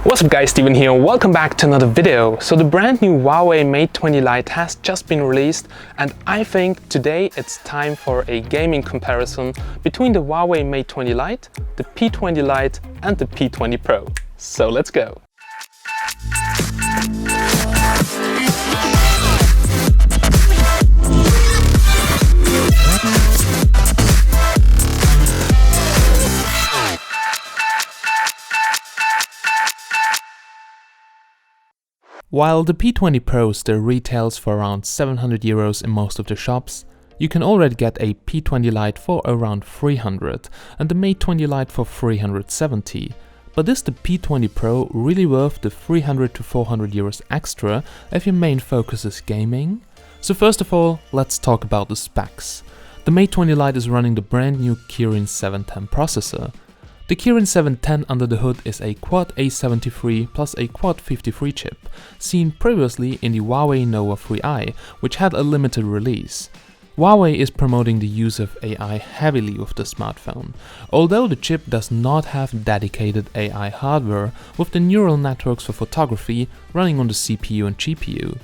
What's up guys, Steven here, welcome back to another video. So the brand new Huawei Mate 20 Lite has just been released and I think today it's time for a gaming comparison between the Huawei Mate 20 Lite, the P20 Lite and the P20 Pro. So let's go! While the P20 Pro still retails for around 700 euros in most of the shops, you can already get a P20 Lite for around 300 and the Mate 20 Lite for 370. But is the P20 Pro really worth the 300 to 400 euros extra if your main focus is gaming? So first of all, let's talk about the specs. The Mate 20 Lite is running the brand new Kirin 710 processor. The Kirin 710 under the hood is a Quad A73 plus a Quad 53 chip, seen previously in the Huawei Nova 3i, which had a limited release. Huawei is promoting the use of AI heavily with the smartphone, although the chip does not have dedicated AI hardware with the neural networks for photography running on the CPU and GPU.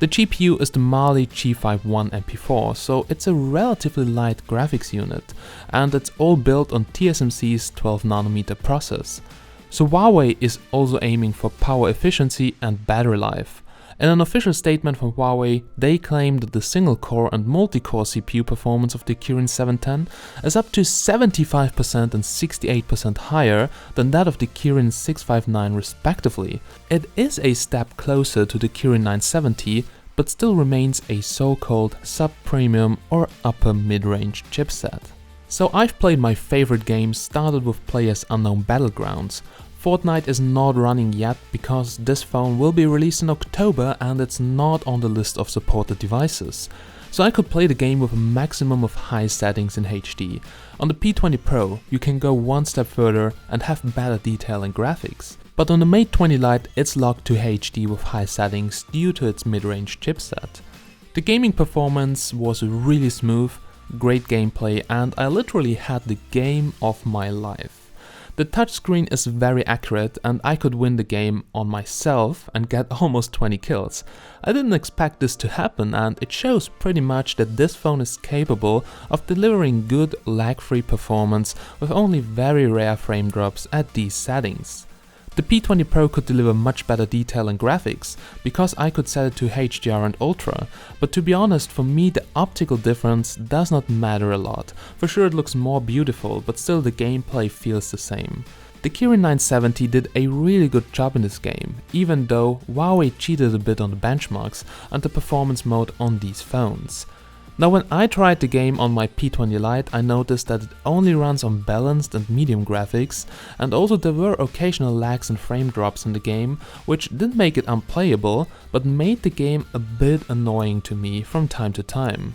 The GPU is the Mali G51 MP4, so it's a relatively light graphics unit, and it's all built on TSMC's 12nm process. So Huawei is also aiming for power efficiency and battery life. In an official statement from Huawei, they claim that the single-core and multi-core CPU performance of the Kirin 710 is up to 75% and 68% higher than that of the Kirin 659 respectively. It is a step closer to the Kirin 970, but still remains a so-called sub-premium or upper mid-range chipset. So I've played my favorite games, started with PlayerUnknown's Battlegrounds. Fortnite is not running yet because this phone will be released in October and it's not on the list of supported devices. So I could play the game with a maximum of high settings in HD. On the P20 Pro you can go one step further and have better detail and graphics. But on the Mate 20 Lite it's locked to HD with high settings due to its mid-range chipset. The gaming performance was really smooth, great gameplay, and I literally had the game of my life. The touchscreen is very accurate and I could win the game on myself and get almost 20 kills. I didn't expect this to happen and it shows pretty much that this phone is capable of delivering good lag-free performance with only very rare frame drops at these settings. The P20 Pro could deliver much better detail and graphics, because I could set it to HDR and Ultra, but to be honest, for me the optical difference does not matter a lot. For sure it looks more beautiful, but still the gameplay feels the same. The Kirin 970 did a really good job in this game, even though Huawei cheated a bit on the benchmarks and the performance mode on these phones. Now when I tried the game on my P20 Lite, I noticed that it only runs on balanced and medium graphics, and also there were occasional lags and frame drops in the game, which didn't make it unplayable, but made the game a bit annoying to me from time to time.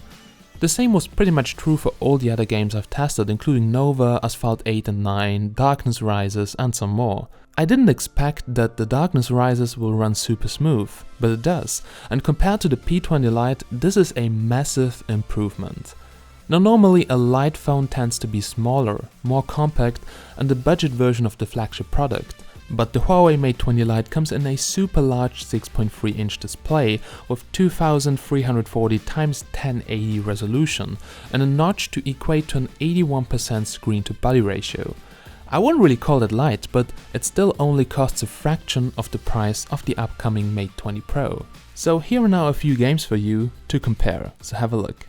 The same was pretty much true for all the other games I've tested, including Nova, Asphalt 8 and 9, Darkness Rises and some more. I didn't expect that the Darkness Rises will run super smooth, but it does, and compared to the P20 Lite, this is a massive improvement. Now normally a Lite phone tends to be smaller, more compact and the budget version of the flagship product, but the Huawei Mate 20 Lite comes in a super large 6.3-inch display with 2340 x 1080 resolution and a notch to equate to an 81% screen to body ratio. I wouldn't really call it light, but it still only costs a fraction of the price of the upcoming Mate 20 Pro. So here are now a few games for you to compare, so have a look.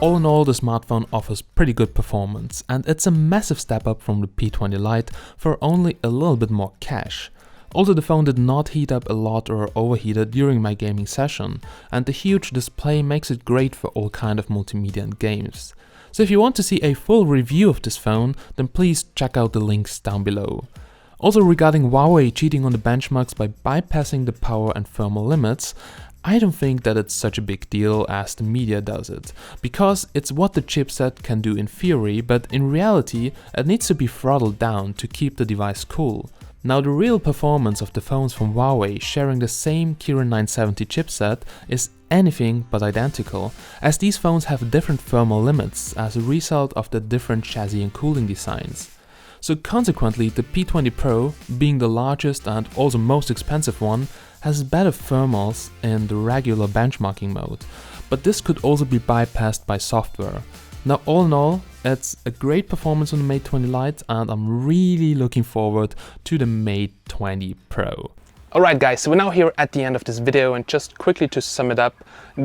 all in all the smartphone offers pretty good performance, and it's a massive step up from the P20 Lite for only a little bit more cash. Also, the phone did not heat up a lot or overheated during my gaming session, and the huge display makes it great for all kind of multimedia and games. So if you want to see a full review of this phone, then please check out the links down below. Also, regarding Huawei cheating on the benchmarks by bypassing the power and thermal limits, I don't think that it's such a big deal as the media does it, because it's what the chipset can do in theory, but in reality it needs to be throttled down to keep the device cool. Now, the real performance of the phones from Huawei sharing the same Kirin 970 chipset is anything but identical, as these phones have different thermal limits as a result of the different chassis and cooling designs. So consequently, the P20 Pro, being the largest and also most expensive one, has better thermals in the regular benchmarking mode, but this could also be bypassed by software. Now, all in all, it's a great performance on the Mate 20 Lite, and I'm really looking forward to the Mate 20 Pro. Alright guys, so we're now here at the end of this video, and just quickly to sum it up,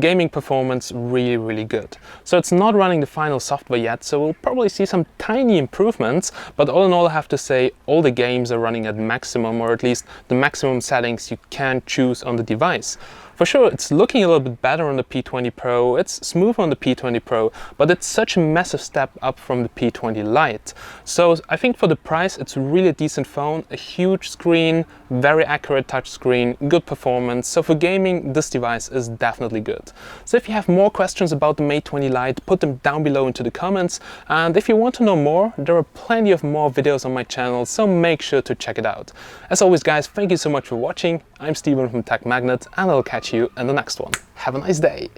gaming performance really good. So it's not running the final software yet, so we'll probably see some tiny improvements, but all in all I have to say all the games are running at maximum, or at least the maximum settings you can choose on the device. For sure, it's looking a little bit better on the P20 Pro, it's smooth on the P20 Pro, but it's such a massive step up from the P20 Lite. So I think for the price, it's really a decent phone, a huge screen, very accurate touchscreen, good performance. So for gaming, this device is definitely good. So if you have more questions about the Mate 20 Lite, put them down below into the comments. And if you want to know more, there are plenty of more videos on my channel, so make sure to check it out. As always guys, thank you so much for watching. I'm Steven from Tech Magnet, and I'll catch you in the next one. Have a nice day!